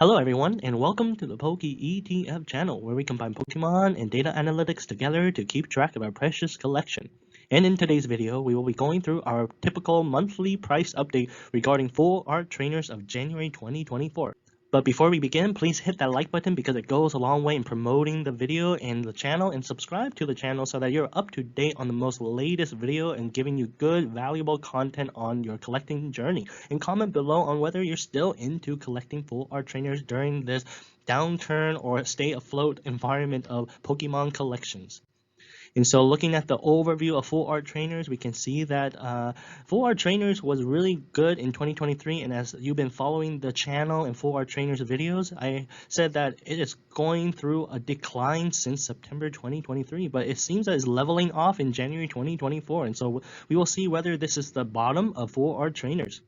Hello everyone, and welcome to the Poke ETF channel, where we combine Pokemon and data analytics together to keep track of our precious collection. And in today's video, we will be going through our typical monthly price update regarding full art trainers of January 2024. But before we begin, please hit that like button because it goes a long way in promoting the video and the channel, and subscribe to the channel so that you're up to date on the most latest video and giving you good, valuable content on your collecting journey. And comment below on whether you're still into collecting full art trainers during this downturn or stay afloat environment of Pokemon collections. And so looking at the overview of full art trainers, we can see that full art trainers was really good in 2023. And as you've been following the channel and full art trainers videos, I said that it is going through a decline since September 2023, but it seems that it's leveling off in January 2024. And so we will see whether this is the bottom of full art trainers.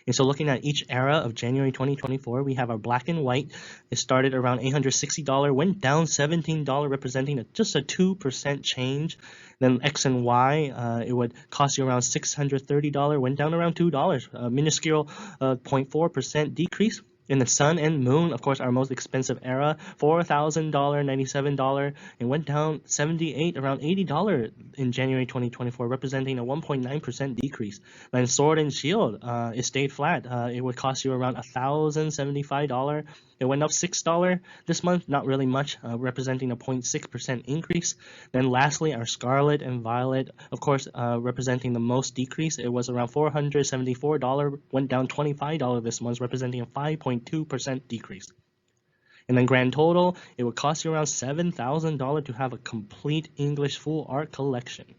And so looking at each era of January 2024, we have our black and white. It started around $860, went down $17, representing just a 2% change. Then X and Y, it would cost you around $630, went down around $2, a minuscule 0.4% decrease. In the Sun and Moon, of course, our most expensive era, $4,000, $97, and went down $78, around $80 in January 2024, representing a 1.9% decrease. Then Sword and Shield, it stayed flat. It would cost you around $1,075. It went up $6 this month, not really much, representing a 0.6% increase. Then lastly, our Scarlet and Violet, of course, representing the most decrease. It was around $474, went down $25 this month, representing a 5.2% decrease. And then grand total, it would cost you around $7,000 to have a complete English full art collection.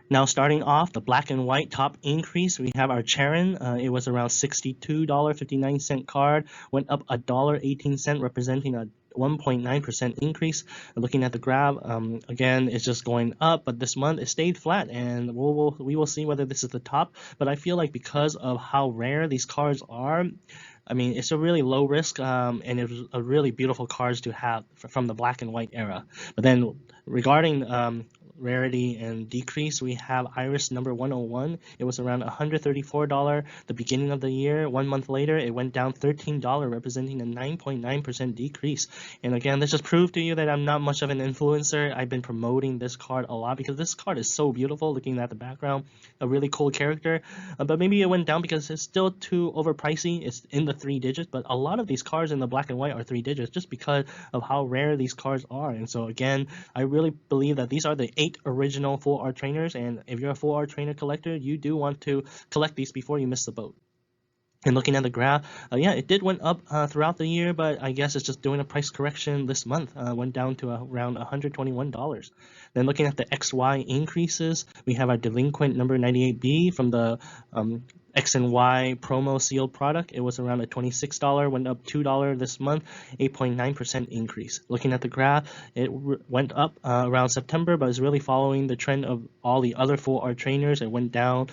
Now starting off, the black and white top increase, we have our Charon. It was around $62.59 card, went up $1.18, representing a 1.9% increase. Looking at the graph, again, it's just going up, but this month it stayed flat, and we will see whether this is the top. But I feel like because of how rare these cards are, I mean, it's a really low risk, and it was a really beautiful cards to have from the black and white era. But then regarding rarity and decrease, we have Iris number 101. It was around $134 the beginning of the year. 1 month later, it went down $13, representing a 9.9% decrease. And again, this just proved to you that I'm not much of an influencer. I've been promoting this card a lot because this card is so beautiful. Looking at the background, a really cool character, but maybe it went down because it's still too overpricey. It's in the 3 digits, but a lot of these cards in the black and white are 3 digits just because of how rare these cards are. And so again, I really believe that these are the 8 original full art trainers, and if you're a full art trainer collector, you do want to collect these before you miss the boat. And looking at the graph, yeah, it did went up throughout the year, but I guess it's just doing a price correction this month. Went down to around $121. Then looking at the XY increases, we have our delinquent number 98B from the X and Y promo sealed product. It was around a $26, went up $2 this month, 8.9% increase. Looking at the graph, it went up around September, but it's really following the trend of all the other full art trainers. It went down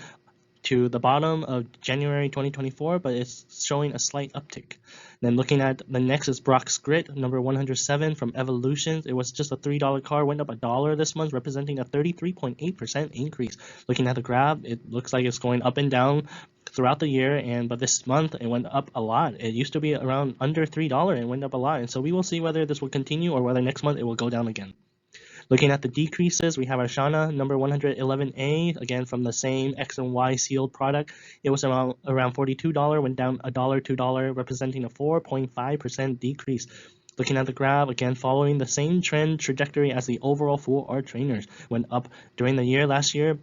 to the bottom of January 2024, but it's showing a slight uptick. Then looking at the next is Brock's Grit, number 107 from Evolutions. It was just a $3 card, went up $1 this month, representing a 33.8% increase. Looking at the graph, it looks like it's going up and down throughout the year, but this month it went up a lot. It used to be around under $3 and went up a lot. And so we will see whether this will continue or whether next month it will go down again. Looking at the decreases, we have our Shana number 111A, again from the same X and Y sealed product. It was around $42, went down $2, representing a 4.5% decrease. Looking at the graph, again following the same trend trajectory as the overall full art trainers, went up during the year last year,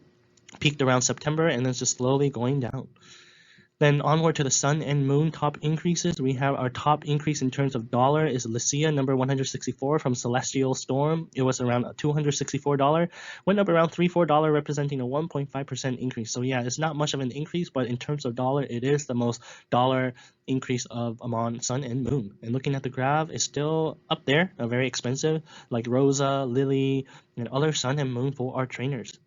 peaked around September, and then just slowly going down. Then onward to the Sun and Moon top increases, we have our top increase in terms of dollar is Lucia number 164 from Celestial Storm. It was around $264, went up around $3-4, representing a 1.5% increase. So yeah, it's not much of an increase, but in terms of dollar, it is the most dollar increase among Sun and Moon. And looking at the graph, it's still up there, very expensive, like Rosa, Lily, and other Sun and Moon full art trainers.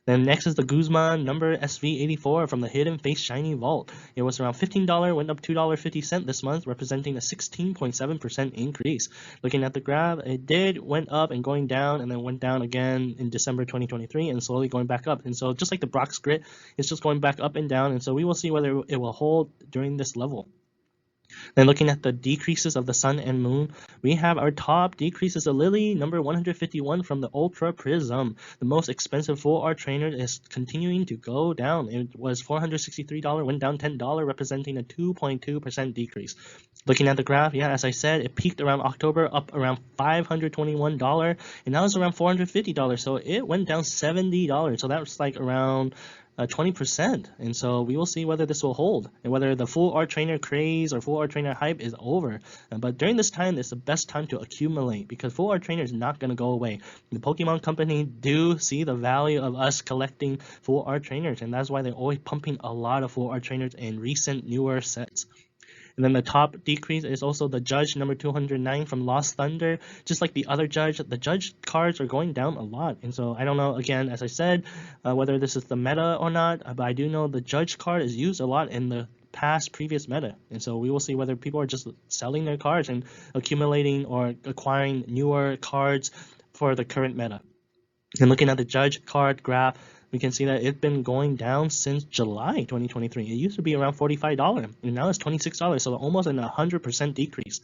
Then next is the Guzman number SV84 from the Hidden Face Shiny Vault. It was around $15, went up $2.50 this month, representing a 16.7% increase. Looking at the graph, it went up and going down, and then went down again in December 2023 and slowly going back up. And so just like the Brock's Grit, it's just going back up and down, and so we will see whether it will hold during this level. Then looking at the decreases of the sun and moon, we have our top decreases of Lily, number 151 from the Ultra Prism. The most expensive full art trainer is continuing to go down. It was $463, went down $10, representing a 2.2% decrease. Looking at the graph, yeah, as I said, it peaked around October, up around $521, and now it's around $450. So it went down $70. So that was like around 20%. And so we will see whether this will hold and whether the full art trainer craze or full art trainer hype is over. But during this time, it's the best time to accumulate because full art trainer is not going to go away. The Pokemon company do see the value of us collecting full art trainers, and that's why they're always pumping a lot of full art trainers in recent newer sets. And then the top decrease is also the Judge number 209 from Lost Thunder. Just like the other Judge, the Judge cards are going down a lot. And so I don't know, again, as I said, whether this is the meta or not, but I do know the Judge card is used a lot in the previous meta. And so we will see whether people are just selling their cards and accumulating or acquiring newer cards for the current meta. And looking at the Judge card graph, we can see that it's been going down since July 2023. It used to be around $45, and now it's $26, so almost an 100% decrease.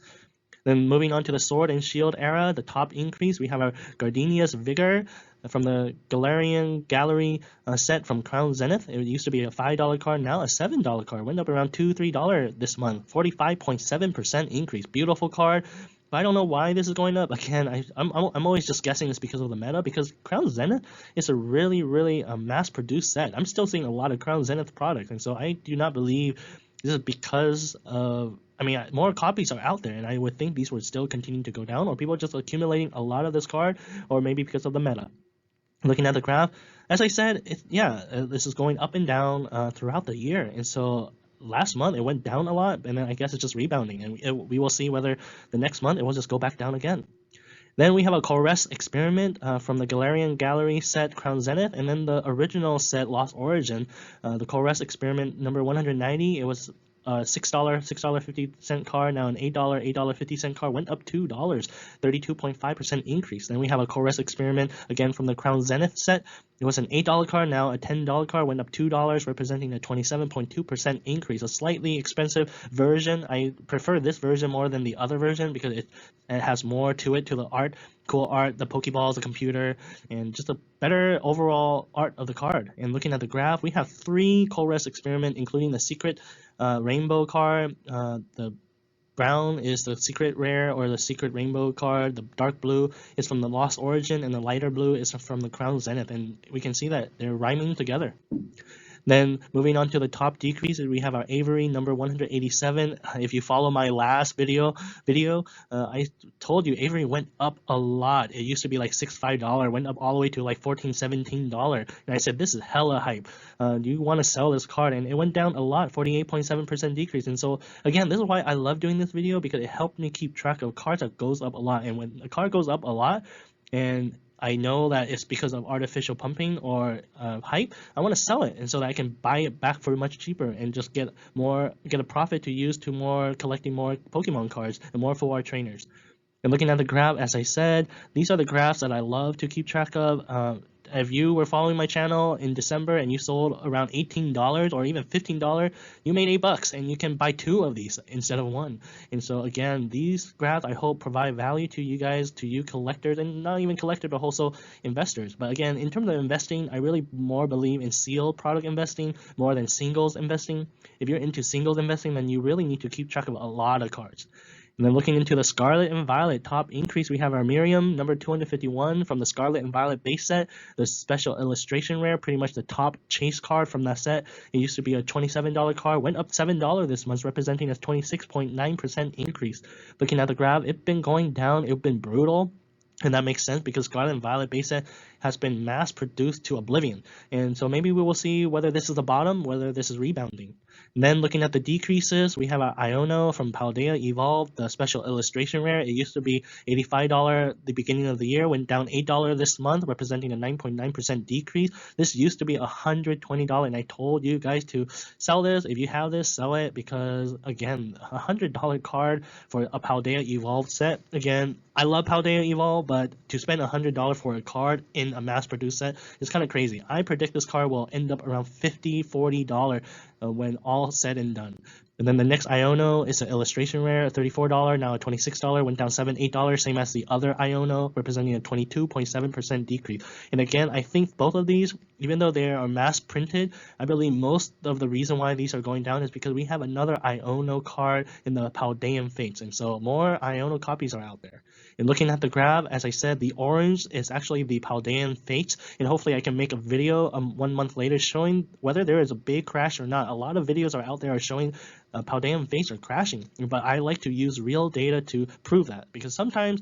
Then moving on to the Sword and Shield era, the top increase, we have our Gardenia's Vigor from the Galarian Gallery set from Crown Zenith. It used to be a $5 card, now a $7 card. Went up around $2-3 this month, 45.7% increase. Beautiful card. But I don't know why this is going up. Again, I'm always just guessing it's because of the meta, because Crown Zenith is a really mass-produced set. I'm still seeing a lot of Crown Zenith products, and so I do not believe this is because of, I mean, more copies are out there, and I would think these would still continue to go down, or people are just accumulating a lot of this card, or maybe because of the meta. Looking at the graph, as I said, this is going up and down throughout the year, and so last month it went down a lot, and then I guess it's just rebounding, and we will see whether the next month it will just go back down again. Then we have a Caress Experiment from the Galarian Gallery set Crown Zenith, and then the original set Lost Origin. The Caress Experiment number 190, it was $6.50 card, now an $8.50 card, went up $2, 32.5% increase. Then we have a Caress Experiment again from the Crown Zenith set. It was an $8 card, now a $10 card, went up $2, representing a 27.2% increase. A slightly expensive version. I prefer this version more than the other version because it has more to it, to the art, cool art, the Pokeballs, the computer, and just a better overall art of the card. And looking at the graph, we have 3 Caress Experiment, including the secret rainbow card. The brown is the secret rare or the secret rainbow card. The dark blue is from the Lost Origin, and the lighter blue is from the Crown Zenith. And we can see that they're rhyming together. Then moving on to the top decreases, we have our Avery number 187. If you follow my last video, I told you Avery went up a lot. It used to be like $6-5, went up all the way to like $14-17. And I said, this is hella hype. Do you want to sell this card? And it went down a lot, 48.7% decrease. And so again, this is why I love doing this video, because it helped me keep track of cards that goes up a lot. And when a card goes up a lot, and I know that it's because of artificial pumping or hype, I want to sell it, and so that I can buy it back for much cheaper and just get a profit to use to collecting more Pokemon cards and more full art trainers. And looking at the graph, as I said, these are the graphs that I love to keep track of. If you were following my channel in December and you sold around $18 or even $15, you made $8, and you can buy 2 of these instead of 1. And so again, these graphs I hope provide value to you guys, to you collectors, and not even collectors but also investors. But again, in terms of investing, I really more believe in sealed product investing more than singles investing. If you're into singles investing, then you really need to keep track of a lot of cards. And then looking into the Scarlet and Violet top increase, we have our Miriam number 251 from the Scarlet and Violet base set, the special illustration rare, pretty much the top chase card from that set. It used to be a $27 card, went up $7 this month, representing a 26.9% increase. Looking at the graph, it's been going down, it's been brutal. And that makes sense because Scarlet and Violet base set has been mass produced to oblivion. And so maybe we will see whether this is the bottom, whether this is rebounding. And then looking at the decreases, we have our Iono from Paldea Evolved, the special illustration rare. It used to be $85 at the beginning of the year, went down $8 this month, representing a 9.9% decrease. This used to be $120, and I told you guys to sell this. If you have this, sell it, because again, $100 card for a Paldea Evolved set. Again, I love Paldea Evolved, but to spend $100 for a card in a mass-produced set is kind of crazy. I predict this card will end up around $50-40 when all said and done. And then the next Iono is an illustration rare, $34, now at $26, went down $7, $8, same as the other Iono, representing a 22.7% decrease. And again, I think both of these, even though they are mass printed, I believe most of the reason why these are going down is because we have another Iono card in the Paldean Fates, and so more Iono copies are out there. And looking at the graph, as I said, the orange is actually the Paldean Fates, and hopefully I can make a video 1 month later showing whether there is a big crash or not. A lot of videos are out there showing Paldean Fates are crashing, but I like to use real data to prove that, because sometimes,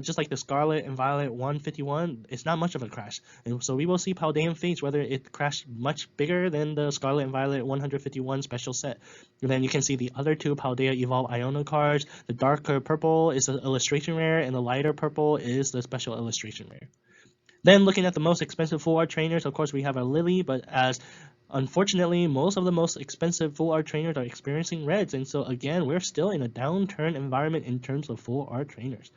just like the Scarlet and Violet 151, it's not much of a crash. And so we will see Paldean Fates whether it crashed much bigger than the Scarlet and Violet 151 special set. And then you can see the other two Paldea Evolve Iono cards. The darker purple is the illustration rare, and the lighter purple is the special illustration rare. Then looking at the most expensive full art trainers, of course we have our Lily, but as unfortunately most of the most expensive full art trainers are experiencing reds, and so again we're still in a downturn environment in terms of full art trainers.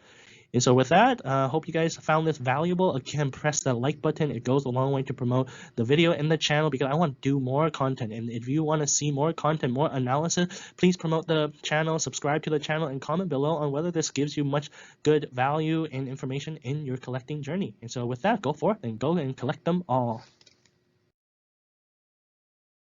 And so with that, hope you guys found this valuable. Again, press that like button. It goes a long way to promote the video and the channel, because I want to do more content. And if you want to see more content, more analysis, please promote the channel, subscribe to the channel, and comment below on whether this gives you much good value and information in your collecting journey. And so with that, go forth and go and collect them all.